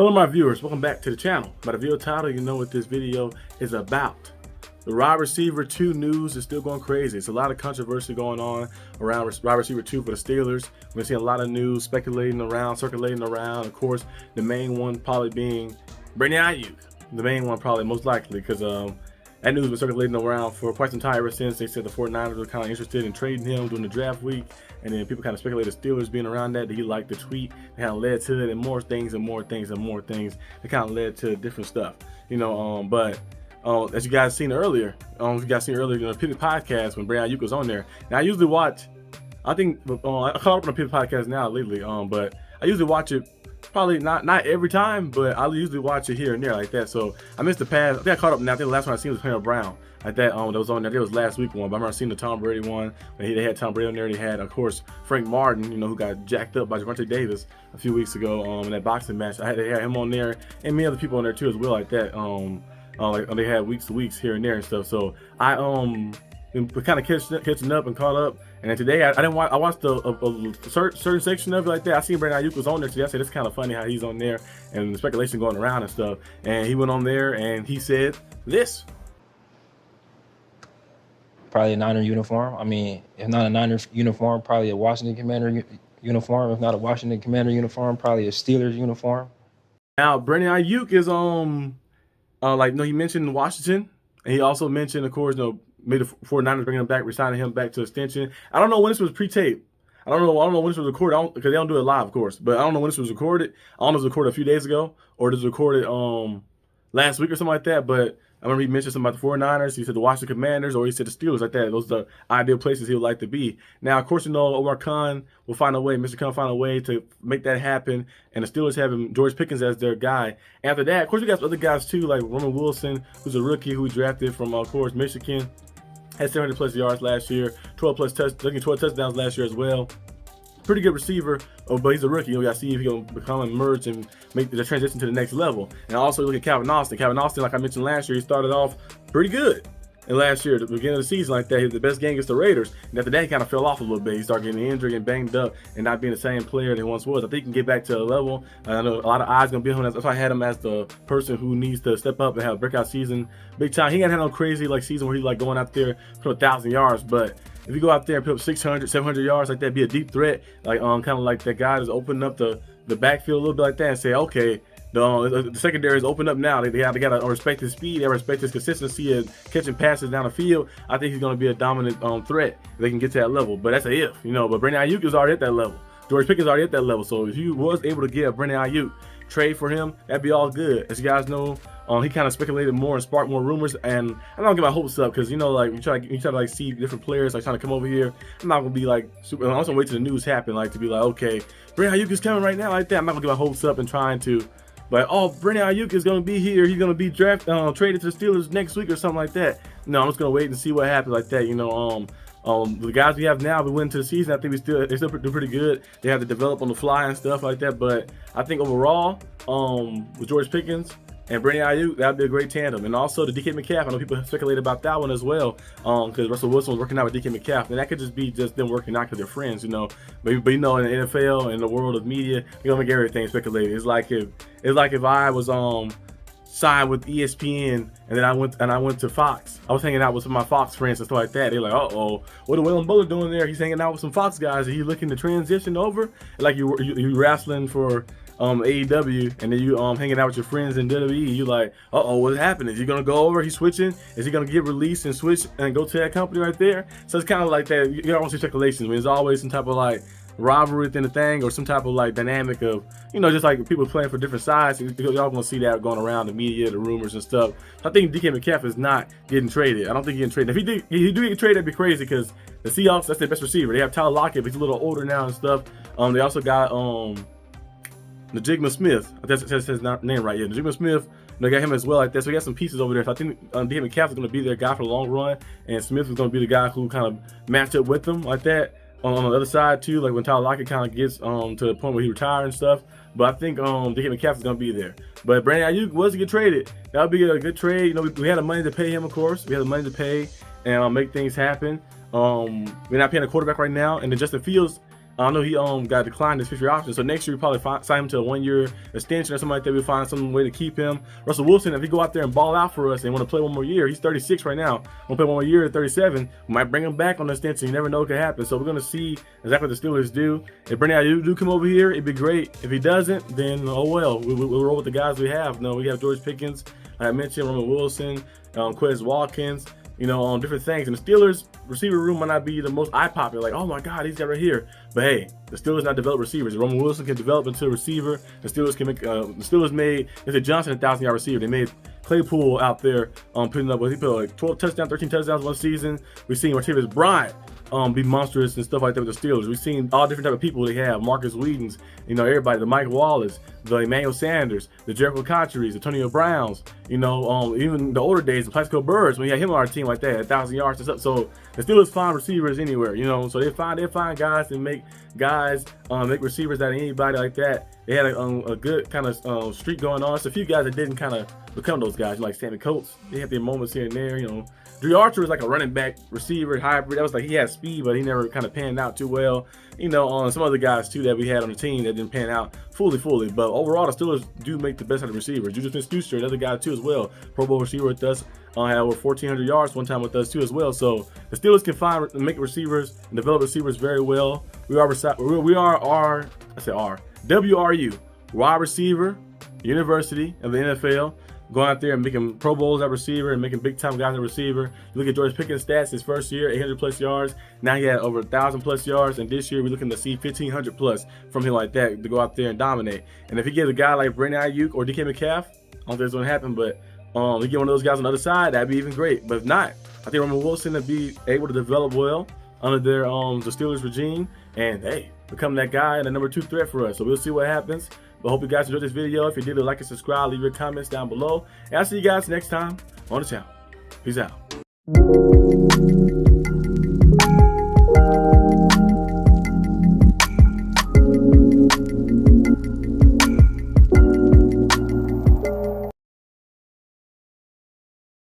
Hello my viewers, welcome back to the channel. By the video title, you know what this video is about. The wide receiver 2 news is still going crazy. It's a lot of controversy going on around wide receiver 2 for the Steelers. We're seeing a lot of news circulating around. Of course, the main one probably being Brandon Ayuk. The main one probably most likely because that news was circulating around for quite some time ever since they said the 49ers were kind of interested in trading him during the draft week. And then people kind of speculated Steelers being around that he liked the tweet. It kind of led to it, and more things and more things and more things. It kind of led to different stuff, but as you guys seen earlier, in the Pittsburgh podcast when Brandon Ayuk was on there. Now I usually watch, I caught up on the Pittsburgh podcast now lately, but I usually watch it probably not every time, but I usually watch it here and there like that. So I missed the past. I think I caught up now. I think the last one I seen was Antonio Brown. Like that that was on there. It was last week one, but I remember seeing the Tom Brady one. When they had Tom Brady on there. They had, of course, Frank Martin, who got jacked up by Javonte Davis a few weeks ago in that boxing match. They had him on there, and many other people on there too as well, like that. Like they had weeks to weeks here and there and stuff. So I been kind of catching up and caught up. And then today I didn't watch. I watched a certain section of it like that. I seen Brandon Ayuk was on there today. I said it's kind of funny how he's on there and the speculation going around and stuff. And he went on there and he said this. Probably a Niner uniform. I mean, if not a Niner uniform, probably a Washington Commander uniform. If not a Washington Commander uniform, probably a Steelers uniform. Now, Brandon Ayuk is he mentioned Washington, and he also mentioned, of course, made the 49ers bringing him back, resigning him back to extension. I don't know when this was pre-taped. I don't know when this was recorded because they don't do it live, of course. But I don't know when this was recorded. I don't know if it was recorded a few days ago or it was recorded last week or something like that. But I remember he mentioned something about the 49ers. He said the Washington Commanders, or he said the Steelers, like that. Those are the ideal places he would like to be. Now, of course, Omar Khan will find a way, Mr. Khan find a way to make that happen. And the Steelers have him, George Pickens as their guy. After that, of course, we got other guys too, like Roman Wilson, who's a rookie who we drafted from, of course, Michigan. Had 700 plus yards last year, 12 touchdowns last year as well. Pretty good receiver, but he's a rookie. You got to see if he can become emerge and make the transition to the next level. And also look at Calin Austin. Calin Austin, like I mentioned last year, he started off pretty good. And last year, at the beginning of the season like that, he had the best game against the Raiders. And after that, he kind of fell off a little bit. He started getting injured and banged up and not being the same player that he once was. I think he can get back to a level. I know a lot of eyes going to be on him. That's why I had him as the person who needs to step up and have a breakout season. Big time. He ain't had no crazy season where he's going out there for 1,000 yards. But if you go out there and put up 600, 700 yards like that, be a deep threat, kind of like that guy that's opening up the backfield a little bit like that and say, okay, the secondary is open up now. They got to respect his speed. They respect his consistency and catching passes down the field. I think he's going to be a dominant threat if they can get to that level. But that's a if, But Brandon Ayuk is already at that level. George Pickens is already at that level. So if you was able to get a Brandon Ayuk trade for him, that'd be all good. As you guys know, he kind of speculated more and sparked more rumors. And I'm not gonna get my hopes up because you try to see different players trying to come over here. I'm not gonna be super. I'm just gonna wait till the news happen, to be okay, Brandon Ayuk is coming right now like that. I'm not gonna get my hopes up and trying to. But Brandon Ayuk is going to be here. He's going to be traded to the Steelers next week or something like that. No, I'm just going to wait and see what happens like that. The guys we have now, we went into the season. I think they still do pretty good. They have to develop on the fly and stuff like that. But I think overall, with George Pickens and Brandon Ayuk, that'd be a great tandem. And also the DK Metcalf. I know people speculate about that one as well, because Russell Wilson was working out with DK Metcalf, and that could just be them working out because they're friends, But in the NFL, in the world of media, you're gonna make everything speculated. It's like if I was signed with ESPN and then I went to Fox. I was hanging out with some of my Fox friends and stuff like that. They're like, uh-oh, what is Waylon Butler doing there? He's hanging out with some Fox guys. Are you looking to transition over? Like you wrestling for AEW, and then you hanging out with your friends in WWE. You like, what's happening? Is he gonna go over? He's switching. Is he gonna get released and switch and go to that company right there? So it's kind of like that. You don't want to see speculations. There's always some type of rivalry within the thing, or some type of dynamic of just like people playing for different sides. Y'all gonna see that going around the media, the rumors and stuff. I think DK Metcalf is not getting traded. I don't think he's getting traded. If he do get traded, that'd be crazy because the Seahawks, that's their best receiver. They have Tyler Lockett, but he's a little older now and stuff. They also got Najigma Smith. That's his name right here. Najigma Smith. They got him as well like that. So we got some pieces over there. So I think DK Metcalf is going to be their guy for the long run, and Smith is going to be the guy who kind of match up with them like that. On the other side too, when Tyler Lockett kind of gets to the point where he retires and stuff. But I think DK Metcalf is going to be there. But Brandon Ayuk was to get traded. That would be a good trade. We had the money to pay him, of course. We had the money to pay and make things happen. We're not paying a quarterback right now, and then Justin Fields. I know he got declined his 5th-year option, so next year we probably sign him to a 1-year extension or something like that. We'll find some way to keep him. Russell Wilson, if he go out there and ball out for us and want to play one more year, he's 36 right now. Want to play one more year at 37, we might bring him back on the extension. You never know what could happen. So we're gonna see exactly what the Steelers do. If Brandon Ayuk do come over here, it'd be great. If he doesn't, then oh well. We'll roll with the guys we have. No, we have George Pickens, like I mentioned, Roman Wilson, Quez Watkins. On different things. And the Steelers receiver room might not be the most eye-popping, like, oh my God, he's got right here. But hey, the Steelers not develop receivers. Roman Wilson can develop into a receiver. The Steelers can make. The Steelers made Johnson a 1,000-yard receiver. They made Claypool out there putting up. He put like 12 touchdowns, 13 touchdowns one season. We've seen Martavis Bryant be monstrous and stuff like that with the Steelers. We've seen all different type of people they have. Marcus Whedon's, everybody, the Mike Wallace, the Emmanuel Sanders, the Jericho Concheries, Antonio Browns, even the older days, the Plaxico Birds, when we had him on our team like that, 1,000 yards and stuff. So the Steelers find receivers anywhere, so they find guys and make guys make receivers out of anybody like that. They had a good kind of streak going on. So a few guys that didn't kind of become those guys, like Sammy Coates. They have their moments here and there, Dre Archer was like a running back receiver hybrid. That was like he had speed, but he never kind of panned out too well. On some other guys too that we had on the team that didn't pan out fully. But overall, the Steelers do make the best out of receivers. Juju Smith-Schuster, another guy too as well, Pro Bowl receiver with us, had over 1,400 yards one time with us too as well. So the Steelers can find and make receivers and develop receivers very well. We are WRU, wide receiver university of the NFL. Going out there and making Pro Bowls at receiver and making big time guys at receiver. You look at George Pickens' stats his first year, 800+ yards. Now he had over 1,000+ yards, and this year we're looking to see 1,500+ from him like that to go out there and dominate. And if he gets a guy like Brandon Ayuk or DK Metcalf, I don't think it's going to happen, but we get one of those guys on the other side, that'd be even great. But if not, I think Roman Wilson would be able to develop well under their the Steelers regime, and hey, become that guy and the number 2 threat for us. So we'll see what happens. But hope you guys enjoyed this video. If you did, like and subscribe, leave your comments down below. And I'll see you guys next time on the channel. Peace out.